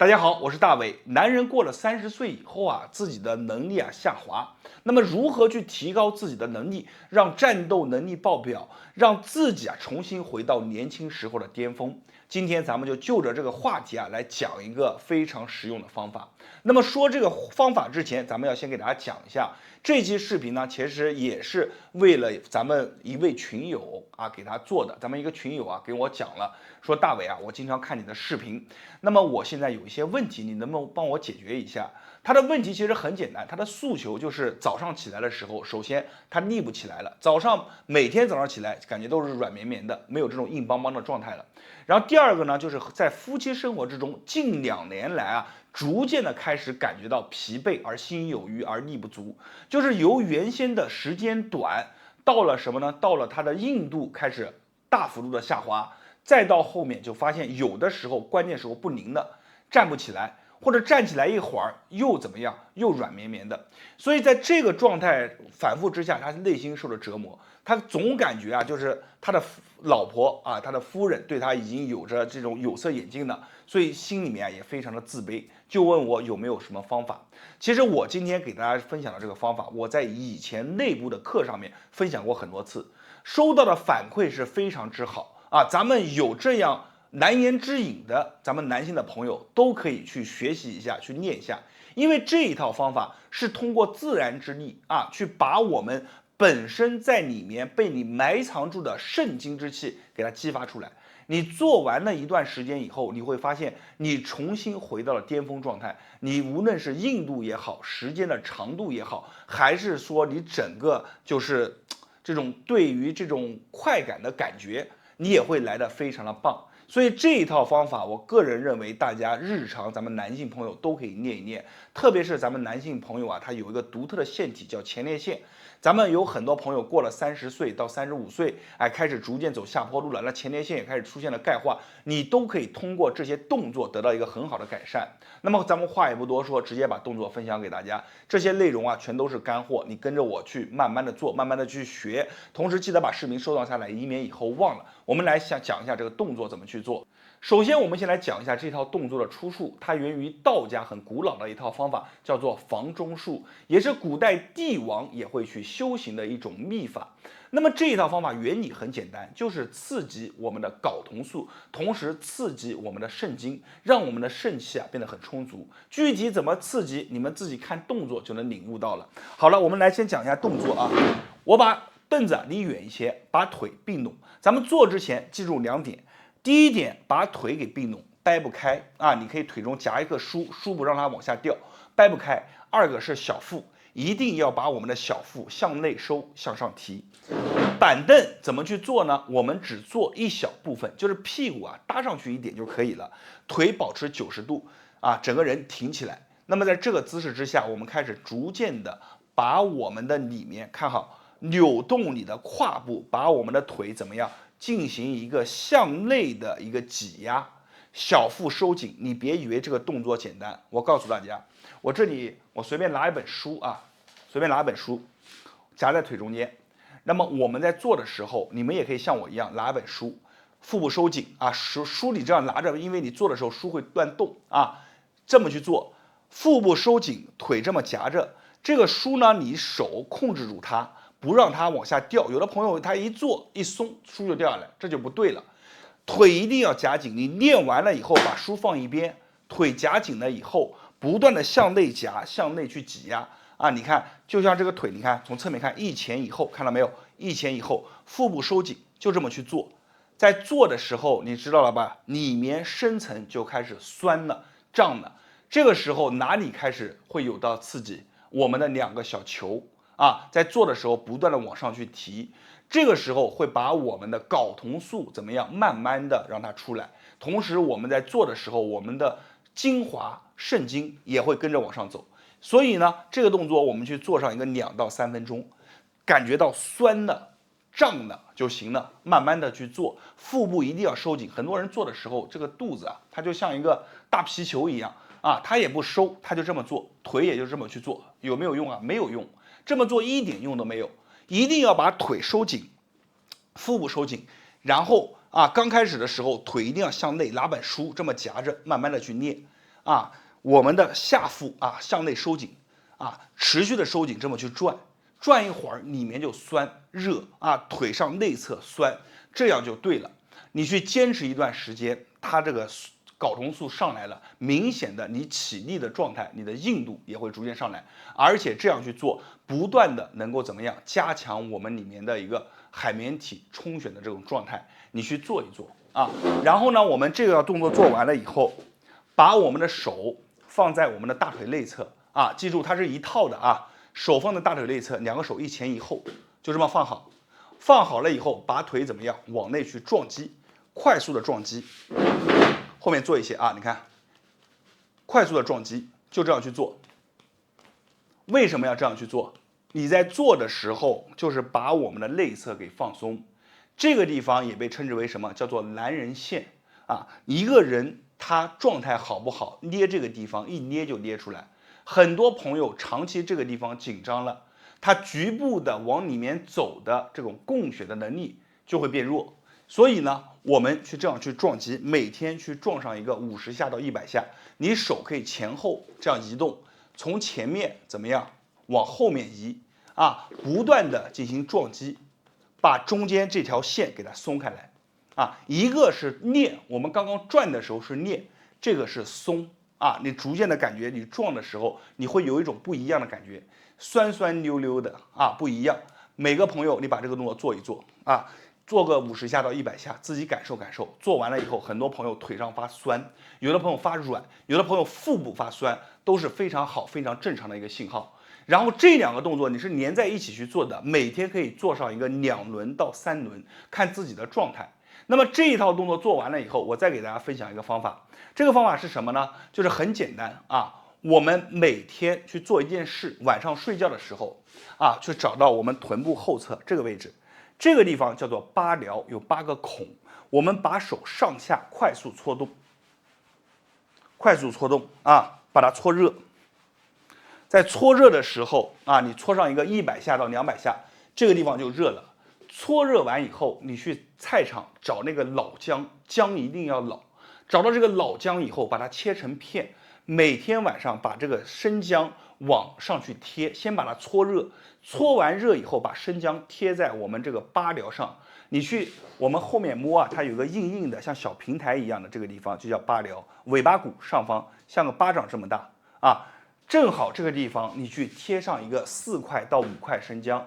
大家好，我是大伟。男人过了30岁以后啊，自己的能力下滑。那么如何去提高自己的能力，让战斗能力爆表，让自己重新回到年轻时候的巅峰？今天咱们就着这个话题来讲一个非常实用的方法。那么说这个方法之前，咱们要先给大家讲一下，这期视频呢，其实也是为了咱们一位群友给他做的。咱们一个群友给我讲了，说大伟我经常看你的视频，那么我现在有一些问题，你能不能帮我解决一下？他的问题其实很简单，他的诉求就是早上起来的时候，首先他立不起来了，每天早上起来感觉都是软绵绵的，没有这种硬邦邦的状态了。然后第二个呢，就是在夫妻生活之中，近2年来逐渐的开始感觉到疲惫而心有余而力不足，就是由原先的时间短，到了什么呢？到了他的硬度开始大幅度的下滑，再到后面就发现有的时候关键时候不灵的，站不起来。或者站起来一会儿又怎么样，又软绵绵的，所以在这个状态反复之下，他内心受了折磨，他总感觉就是他的老婆他的夫人对他已经有着这种有色眼镜了，所以心里面也非常的自卑，就问我有没有什么方法。其实我今天给大家分享的这个方法，我在以前内部的课上面分享过很多次，收到的反馈是非常之好咱们有这样难言之隐的，咱们男性的朋友都可以去学习一下，去练一下，因为这一套方法是通过自然之力去把我们本身在里面被你埋藏住的肾精之气给它激发出来。你做完了一段时间以后，你会发现你重新回到了巅峰状态。你无论是硬度也好，时间的长度也好，还是说你整个就是这种对于这种快感的感觉，你也会来得非常的棒。所以这一套方法，我个人认为大家日常咱们男性朋友都可以练一练，特别是咱们男性朋友他有一个独特的腺体叫前列腺。咱们有很多朋友过了30岁到35岁，开始逐渐走下坡路了，那前列腺也开始出现了钙化，你都可以通过这些动作得到一个很好的改善。那么咱们话也不多说，直接把动作分享给大家。这些内容全都是干货，你跟着我去慢慢的做，慢慢的去学，同时记得把视频收藏下来，以免以后忘了。我们来讲一下这个动作怎么去做。首先我们先来讲一下这套动作的出处，它源于道家很古老的一套方法，叫做房中术，也是古代帝王也会去修行的一种秘法。那么这一套方法原理很简单，就是刺激我们的睾酮素，同时刺激我们的肾精，让我们的肾气变得很充足。具体怎么刺激，你们自己看动作就能领悟到了。好了，我们来先讲一下动作我把凳子离远一些，把腿并拢。咱们做之前记住2点。第一点，把腿给并拢，掰不开你可以腿中夹一个书不让它往下掉，掰不开。二个是小腹，一定要把我们的小腹向内收，向上提。板凳怎么去做呢？我们只做一小部分，就是屁股搭上去一点就可以了，腿保持90度整个人挺起来。那么在这个姿势之下，我们开始逐渐的把我们的里面看好，扭动你的胯部，把我们的腿怎么样？进行一个向内的一个挤压，小腹收紧。你别以为这个动作简单，我告诉大家，我这里随便拿一本书随便拿一本书夹在腿中间。那么我们在做的时候，你们也可以像我一样拿一本书，腹部收紧书你这样拿着，因为你做的时候书会乱动这么去做，腹部收紧，腿这么夹着，这个书呢，你手控制住它。不让它往下掉，有的朋友他一做一松，书就掉下来，这就不对了。腿一定要夹紧，你练完了以后把书放一边，腿夹紧了以后，不断的向内夹，向内去挤压你看，就像这个腿，你看从侧面看，一前一后，看到没有？一前一后，腹部收紧，就这么去做。在做的时候，你知道了吧？里面深层就开始酸了、胀了。这个时候哪里开始会有到刺激？我们的2个小球。在做的时候不断的往上去提，这个时候会把我们的睾酮素怎么样，慢慢的让它出来。同时我们在做的时候，我们的精华肾精也会跟着往上走。所以呢，这个动作我们去做上一个2到3分钟，感觉到酸了、胀了就行了，慢慢的去做。腹部一定要收紧。很多人做的时候，这个肚子它就像一个大皮球一样它也不收，它就这么做，腿也就这么去做，有没有用没有用。这么做一点用都没有，一定要把腿收紧，腹部收紧，然后刚开始的时候腿一定要向内，拿本书这么夹着，慢慢的去练啊，我们的下腹啊向内收紧啊，持续的收紧，这么去转，转一会儿里面就酸热啊，腿上内侧酸，这样就对了。你去坚持一段时间，它这个睾酮素上来了，明显的你起立的状态，你的硬度也会逐渐上来，而且这样去做，不断的能够怎么样加强我们里面的一个海绵体充血的这种状态，你去做一做啊。然后呢，我们这个动作做完了以后，把我们的手放在我们的大腿内侧啊，记住它是一套的啊，手放在大腿内侧，两个手一前一后，就这么放好。放好了以后，把腿怎么样往内去撞击，快速的撞击。后面做一些啊，你看，快速的撞击，就这样去做。为什么要这样去做？你在做的时候，就是把我们的内侧给放松。这个地方也被称之为什么？叫做男人线啊。一个人他状态好不好，捏这个地方一捏就捏出来。很多朋友长期这个地方紧张了，他局部的往里面走的这种供血的能力就会变弱。所以呢，我们去这样去撞击，每天去撞上一个50下到100下，你手可以前后这样移动，从前面怎么样往后面移啊，不断的进行撞击，把中间这条线给它松开来啊。一个是捏，我们刚刚转的时候是捏，这个是松啊，你逐渐的感觉你撞的时候，你会有一种不一样的感觉，酸酸溜溜的啊，不一样。每个朋友你把这个动作做一做啊。做个50下到100下，自己感受感受。做完了以后，很多朋友腿上发酸，有的朋友发软，有的朋友腹部发酸，都是非常好、非常正常的一个信号。然后这两个动作你是连在一起去做的，每天可以做上一个2轮到3轮，看自己的状态。那么这一套动作做完了以后，我再给大家分享一个方法。这个方法是什么呢？就是很简单啊，我们每天去做一件事，晚上睡觉的时候啊，去找到我们臀部后侧这个位置。这个地方叫做八髎，有8个孔，我们把手上下快速搓动，快速搓动啊，把它搓热。在搓热的时候啊，你搓上一个100下到200下，这个地方就热了。搓热完以后，你去菜场找那个老姜，姜一定要老。找到这个老姜以后，把它切成片，每天晚上把这个生姜往上去贴，先把它搓热。搓完热以后，把生姜贴在我们这个八髎上，你去我们后面摸啊，它有个硬硬的像小平台一样的这个地方就叫八髎，尾巴骨上方像个巴掌这么大啊，正好这个地方你去贴上一个4块到5块生姜，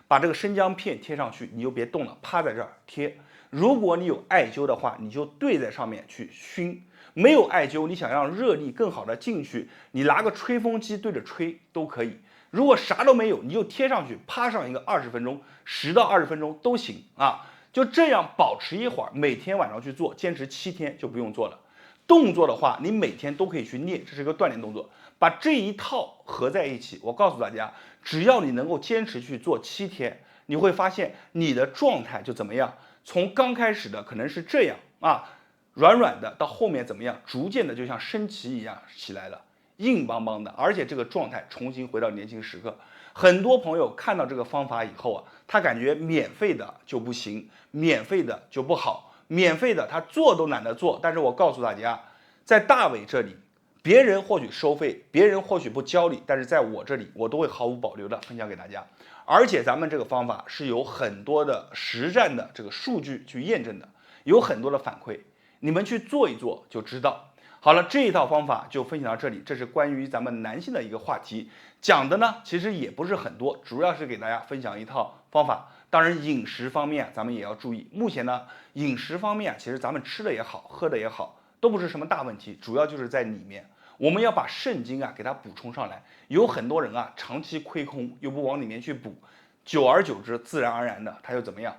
把这个生姜片贴上去，你就别动了，趴在这儿贴。如果你有艾灸的话，你就对在上面去熏；没有艾灸，你想让热力更好的进去，你拿个吹风机对着吹都可以。如果啥都没有，你就贴上去，趴上一个20分钟，10到20分钟都行啊。就这样保持一会儿，每天晚上去做，坚持7天就不用做了。动作的话，你每天都可以去练，这是一个锻炼动作。把这一套合在一起，我告诉大家，只要你能够坚持去做7天，你会发现你的状态就怎么样？从刚开始的可能是这样啊，软软的，到后面怎么样？逐渐的就像升旗一样起来了。硬邦邦的，而且这个状态重新回到年轻时刻。很多朋友看到这个方法以后啊，他感觉免费的就不行，免费的就不好，免费的他做都懒得做。但是我告诉大家，在大伟这里，别人或许收费，别人或许不教你，但是在我这里，我都会毫无保留的分享给大家。而且咱们这个方法是有很多的实战的这个数据去验证的，有很多的反馈，你们去做一做就知道。好了，这一套方法就分享到这里，这是关于咱们男性的一个话题，讲的呢其实也不是很多，主要是给大家分享一套方法。当然饮食方面咱们也要注意，目前呢饮食方面其实咱们吃的也好，喝的也好，都不是什么大问题，主要就是在里面，我们要把肾精给它补充上来。有很多人长期亏空又不往里面去补，久而久之自然而然的他又怎么样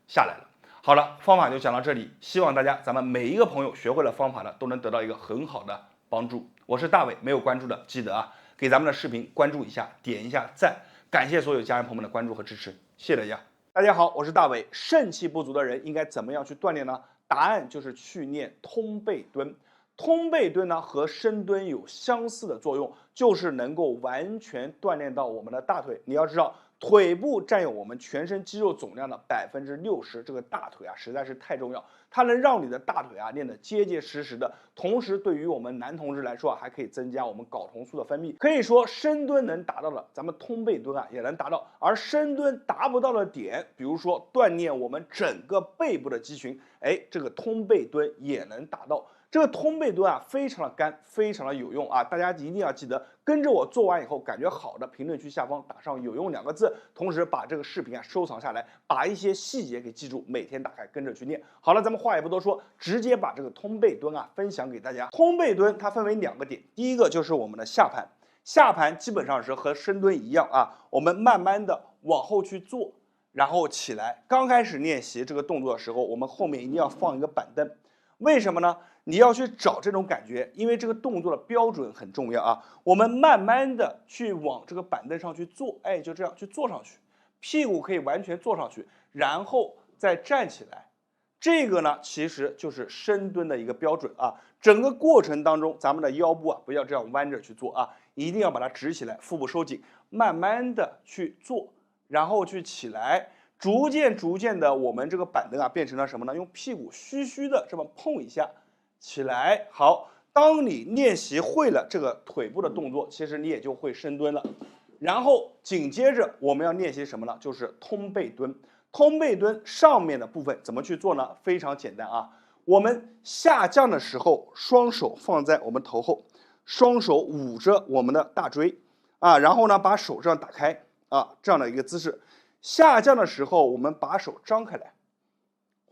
下来了。好了，方法就讲到这里，希望大家咱们每一个朋友学会了方法的都能得到一个很好的帮助。我是大伟，没有关注的记得给咱们的视频关注一下，点一下赞，感谢所有家人朋友们的关注和支持，谢谢大家。大家好，我是大伟。肾气不足的人应该怎么样去锻炼呢？答案就是去练通背蹲。通背蹲呢和深蹲有相似的作用，就是能够完全锻炼到我们的大腿。你要知道，腿部占有我们全身肌肉总量的60%，这个大腿啊实在是太重要，它能让你的大腿啊练得结结实实的，同时对于我们男同志来说啊，还可以增加我们睾酮素的分泌。可以说深蹲能达到的，咱们通背蹲啊也能达到，而深蹲达不到的点，比如说锻炼我们整个背部的肌群，这个通背蹲也能达到。这个通背蹲啊，非常的干，非常的有用啊！大家一定要记得跟着我做完以后感觉好的，评论区下方打上有用2个字，同时把这个视频啊收藏下来，把一些细节给记住，每天打开跟着去练。好了，咱们话也不多说，直接把这个通背蹲啊分享给大家。通背蹲它分为2个点，第一个就是我们的下盘，下盘基本上是和深蹲一样啊，我们慢慢的往后去做，然后起来。刚开始练习这个动作的时候，我们后面一定要放一个板凳，为什么呢？你要去找这种感觉，因为这个动作的标准很重要啊。我们慢慢的去往这个板凳上去坐，就这样去坐上去，屁股可以完全坐上去，然后再站起来。这个呢，其实就是深蹲的一个标准啊。整个过程当中，咱们的腰部啊不要这样弯着去做啊，一定要把它直起来，腹部收紧，慢慢的去做，然后去起来。逐渐的，我们这个板凳啊变成了什么呢？用屁股虚虚的这么碰一下。起来，好。当你练习会了这个腿部的动作，其实你也就会深蹲了。然后紧接着我们要练习什么呢？就是通背蹲。通背蹲上面的部分怎么去做呢？非常简单啊。我们下降的时候，双手放在我们头后，双手捂着我们的大椎啊，然后呢把手这样打开啊，这样的一个姿势。下降的时候，我们把手张开来，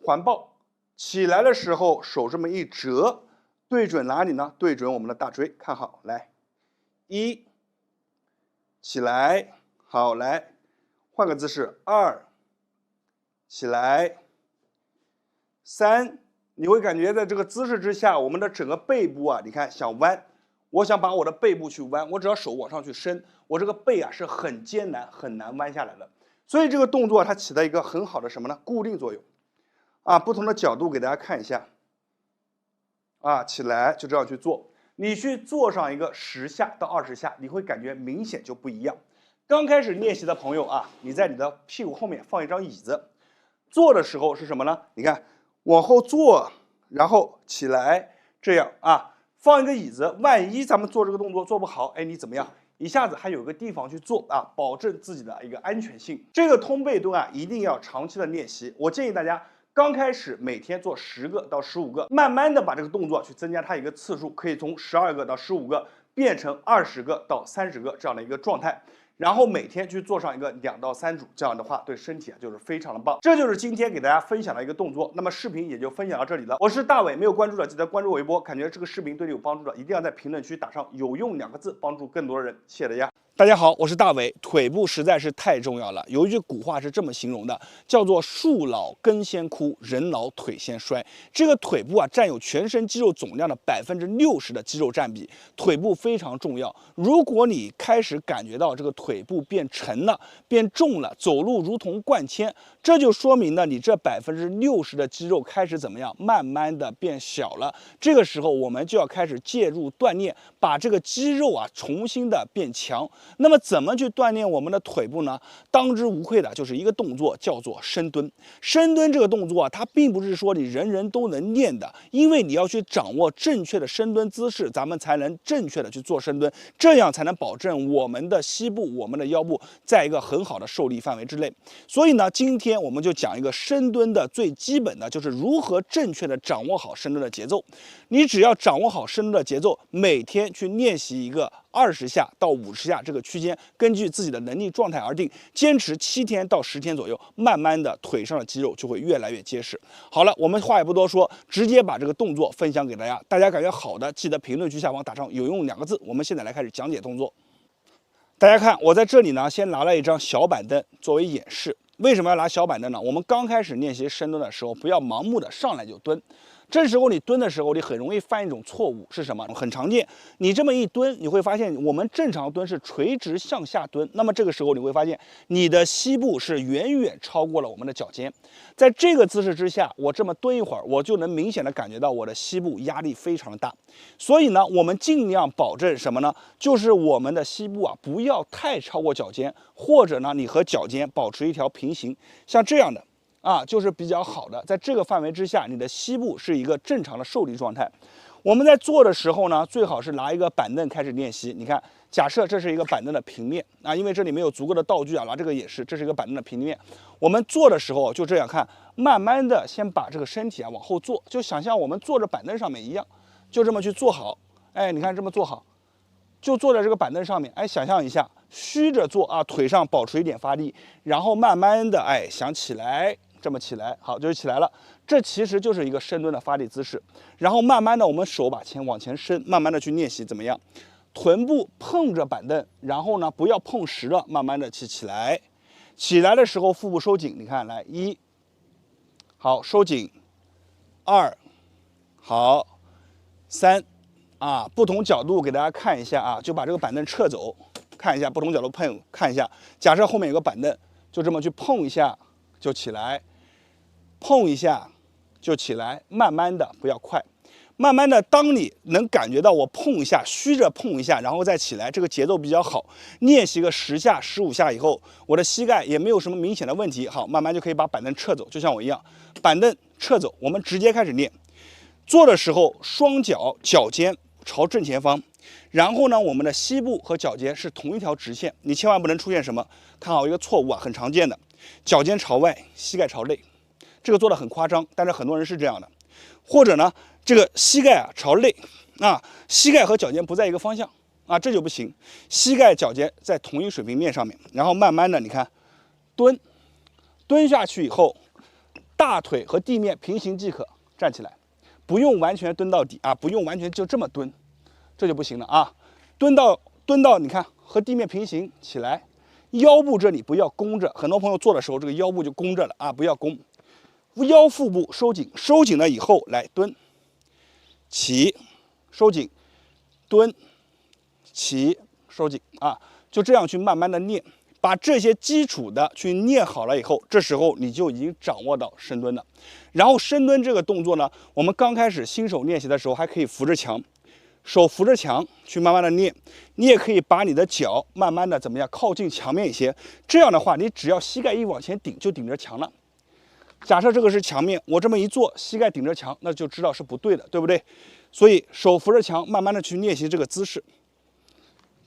环抱。起来的时候，手这么一折，对准哪里呢？对准我们的大椎，看好，来，1，起来，好，来，换个姿势，2，起来，3，你会感觉在这个姿势之下，我们的整个背部啊，你看想弯，我想把我的背部去弯，我只要手往上去伸，我这个背啊是很艰难、很难弯下来的。所以这个动作它起到一个很好的什么呢？固定作用。不同的角度给大家看一下，起来就这样去做，你去做上一个10下到20下，你会感觉明显就不一样。刚开始练习的朋友啊，你在你的屁股后面放一张椅子，做的时候是什么呢？你看往后坐，然后起来，这样放一个椅子，万一咱们做这个动作做不好，你怎么样？一下子还有个地方去做保证自己的一个安全性。这个通背蹲一定要长期的练习，我建议大家。刚开始每天做10个到15个，慢慢的把这个动作去增加它一个次数，可以从12个到15个变成20个到30个这样的一个状态，然后每天去做上一个2到3组，这样的话对身体就是非常的棒。这就是今天给大家分享的一个动作，那么视频也就分享到这里了。我是大伟，没有关注的记得关注我一波，感觉这个视频对你有帮助的，一定要在评论区打上有用2个字，帮助更多的人。谢谢大家。大家好，我是大伟。腿部实在是太重要了。有一句古话是这么形容的，叫做树老根先枯，人老腿先衰。这个腿部占有全身肌肉总量的60%的肌肉占比，腿部非常重要。如果你开始感觉到这个腿部变沉了、变重了，走路如同灌铅，这就说明呢，你这60%的肌肉开始怎么样？慢慢的变小了。这个时候我们就要开始介入锻炼，把这个肌肉重新的变强。那么怎么去锻炼我们的腿部呢？当之无愧的就是一个动作，叫做深蹲。深蹲这个动作它并不是说你人人都能练的，因为你要去掌握正确的深蹲姿势，咱们才能正确的去做深蹲，这样才能保证我们的膝部、我们的腰部在一个很好的受力范围之内。所以呢，今天我们就讲一个深蹲的最基本的，就是如何正确的掌握好深蹲的节奏。你只要掌握好深蹲的节奏，每天去练习一个20下到50下这个区间，根据自己的能力状态而定，坚持7天到10天左右，慢慢的腿上的肌肉就会越来越结实。好了，我们话也不多说，直接把这个动作分享给大家。大家感觉好的，记得评论区下方打上有用2个字。我们现在来开始讲解动作。大家看，我在这里呢，先拿了一张小板凳作为演示。为什么要拿小板凳呢？我们刚开始练习深蹲的时候，不要盲目的上来就蹲。这时候你蹲的时候，你很容易犯一种错误是什么？很常见，你这么一蹲，你会发现我们正常蹲是垂直向下蹲，那么这个时候你会发现你的膝部是远远超过了我们的脚尖。在这个姿势之下，我这么蹲一会儿，我就能明显的感觉到我的膝部压力非常的大。所以呢，我们尽量保证什么呢？就是我们的膝部啊不要太超过脚尖，或者呢你和脚尖保持一条平行，像这样的。就是比较好的，在这个范围之下，你的膝部是一个正常的受力状态。我们在做的时候呢，最好是拿一个板凳开始练习。你看，假设这是一个板凳的平面因为这里没有足够的道具拿这个也是，这是一个板凳的平面。我们做的时候就这样看，慢慢的先把这个身体往后坐，就想象我们坐着板凳上面一样，就这么去坐好。你看这么坐好，就坐在这个板凳上面，想象一下，虚着坐腿上保持一点发力，然后慢慢的想起来。这么起来，好，就是起来了。这其实就是一个深蹲的发力姿势。然后慢慢的，我们手往前伸，慢慢的去练习怎么样？臀部碰着板凳，然后呢不要碰实了，慢慢的起来。起来的时候腹部收紧，你看，来1，好，收紧，2，好，3，不同角度给大家看一下就把这个板凳撤走，看一下不同角度碰，看一下。假设后面有个板凳，就这么去碰一下就起来。碰一下就起来，慢慢的，不要快，慢慢的。当你能感觉到我碰一下，虚着碰一下，然后再起来，这个节奏比较好。练习个10下、15下以后，我的膝盖也没有什么明显的问题，好，慢慢就可以把板凳撤走，就像我一样，板凳撤走，我们直接开始练。做的时候，双脚脚尖朝正前方，然后呢，我们的膝部和脚尖是同一条直线，你千万不能出现什么，看好一个错误很常见的，脚尖朝外，膝盖朝内。这个做的很夸张，但是很多人是这样的，或者呢，这个膝盖朝内膝盖和脚尖不在一个方向这就不行。膝盖脚尖在同一水平面上面，然后慢慢的，你看，蹲下去以后，大腿和地面平行即可，站起来，不用完全蹲到底不用完全就这么蹲，这就不行了蹲到你看和地面平行起来，腰部这里不要弓着，很多朋友做的时候这个腰部就弓着了不要弓。腰腹部收紧，收紧了以后来蹲，起，收紧，蹲，起，收紧就这样去慢慢的练，把这些基础的去练好了以后，这时候你就已经掌握到深蹲了。然后深蹲这个动作呢，我们刚开始新手练习的时候还可以扶着墙，手扶着墙去慢慢的练。你也可以把你的脚慢慢的怎么样靠近墙面一些，这样的话你只要膝盖一往前顶就顶着墙了。假设这个是墙面，我这么一坐，膝盖顶着墙，那就知道是不对的，对不对？所以手扶着墙，慢慢的去练习这个姿势，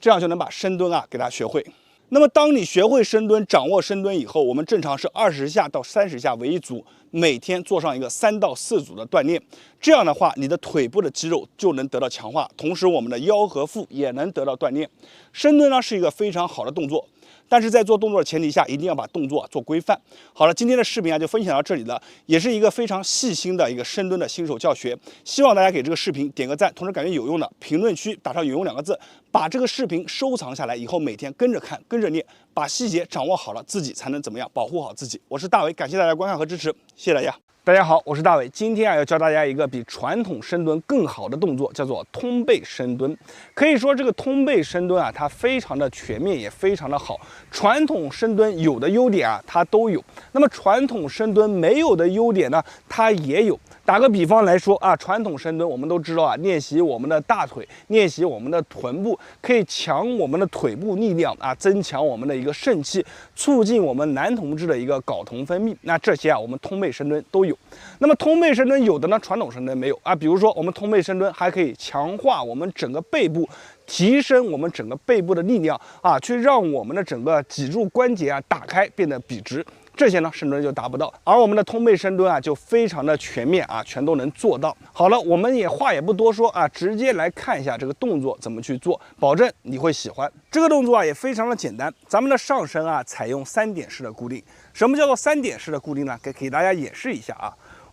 这样就能把深蹲给它学会。那么当你学会深蹲、掌握深蹲以后，我们正常是20下到30下为一组，每天做上一个3到4组的锻炼。这样的话，你的腿部的肌肉就能得到强化，同时我们的腰和腹也能得到锻炼。深蹲呢是一个非常好的动作。但是在做动作的前提下，一定要把动作做规范。好了，今天的视频就分享到这里了，也是一个非常细心的一个深蹲的新手教学。希望大家给这个视频点个赞，同时感觉有用的，评论区打上有用2个字，把这个视频收藏下来，以后每天跟着看，跟着练，把细节掌握好了，自己才能怎么样保护好自己。我是大伟，感谢大家观看和支持，谢谢大家。大家好，我是大伟，今天要教大家一个比传统深蹲更好的动作，叫做通背深蹲。可以说这个通背深蹲它非常的全面，也非常的好。传统深蹲有的优点它都有，那么传统深蹲没有的优点呢，它也有。打个比方来说传统深蹲我们都知道练习我们的大腿，练习我们的臀部，可以强我们的腿部力量增强我们的一个肾气，促进我们男同志的一个睾酮分泌。那这些我们通背深蹲都有。那么通背深蹲有的呢，传统深蹲没有比如说我们通背深蹲还可以强化我们整个背部，提升我们整个背部的力量去让我们的整个脊柱关节打开，变得笔直。这些呢深蹲就达不到，而我们的通背深蹲就非常的全面全都能做到。好了，我们也话也不多说直接来看一下这个动作怎么去做，保证你会喜欢。这个动作也非常的简单，咱们的上身采用3点式的固定。什么叫做3点式的固定呢？给大家演示一下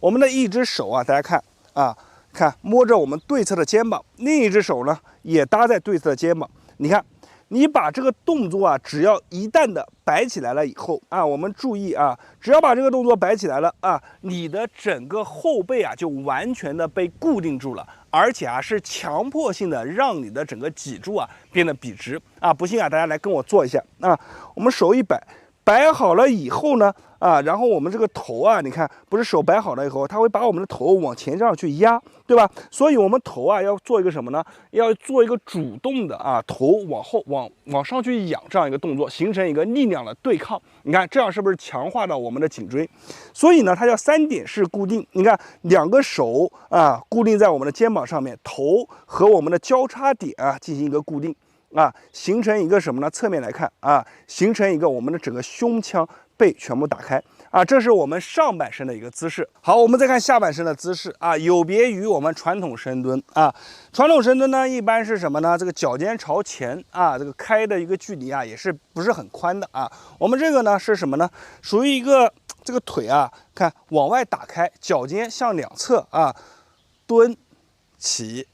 我们的一只手大家看看摸着我们对侧的肩膀，另一只手呢也搭在对侧的肩膀。你看你把这个动作啊，只要一旦的摆起来了以后啊，我们注意啊，只要把这个动作摆起来了啊，你的整个后背啊就完全的被固定住了，而且啊是强迫性的让你的整个脊柱啊变得笔直啊。不信啊，大家来跟我做一下啊，我们手一摆。摆好了以后呢，然后我们这个头啊，你看，不是手摆好了以后，它会把我们的头往前这样去压，对吧？所以我们头啊要做一个什么呢？要做一个主动的头往后往上去仰这样一个动作，形成一个力量的对抗。你看这样是不是强化到我们的颈椎？所以呢，它叫3点式固定。你看2个手固定在我们的肩膀上面，头和我们的交叉点进行一个固定。形成一个什么呢？侧面来看形成一个我们的整个胸腔背全部打开这是我们上半身的一个姿势。好，我们再看下半身的姿势有别于我们传统深蹲传统深蹲呢，一般是什么呢？这个脚尖朝前这个开的一个距离也是不是很宽的我们这个呢是什么呢？属于一个这个腿看往外打开，脚尖向两侧蹲起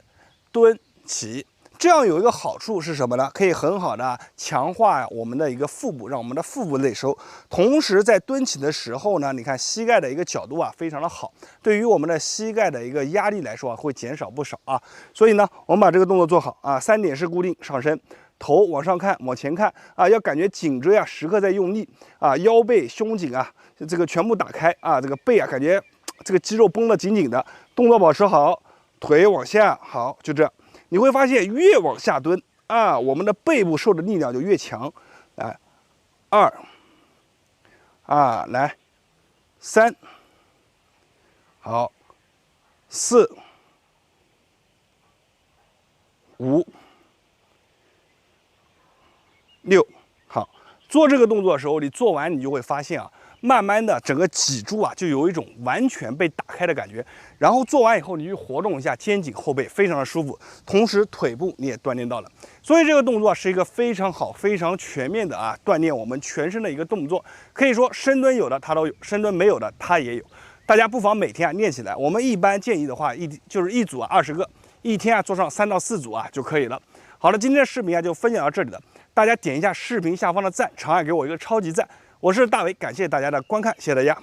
蹲起。这样有一个好处是什么呢？可以很好的强化我们的一个腹部，让我们的腹部内收。同时在蹲起的时候呢，你看膝盖的一个角度非常的好，对于我们的膝盖的一个压力来说会减少不少所以呢，我们把这个动作做好3点式固定上身，头往上看，往前看要感觉颈椎时刻在用力腰背胸颈这个全部打开这个背感觉这个肌肉绷得紧紧的，动作保持好，腿往下，好，就这样。你会发现越往下蹲我们的背部受的力量就越强。来，2来3，好，4、5、6，好。做这个动作的时候，你做完你就会发现慢慢的整个脊柱就有一种完全被打开的感觉，然后做完以后你去活动一下肩颈后背，非常的舒服，同时腿部你也锻炼到了。所以这个动作是一个非常好非常全面的锻炼我们全身的一个动作，可以说深蹲有的它都有，深蹲没有的它也有，大家不妨每天练起来。我们一般建议的话就是一组20个，一天做上3到4组就可以了。好了，今天的视频就分享到这里了，大家点一下视频下方的赞，长按给我一个超级赞。我是大伟，感谢大家的观看，谢谢大家。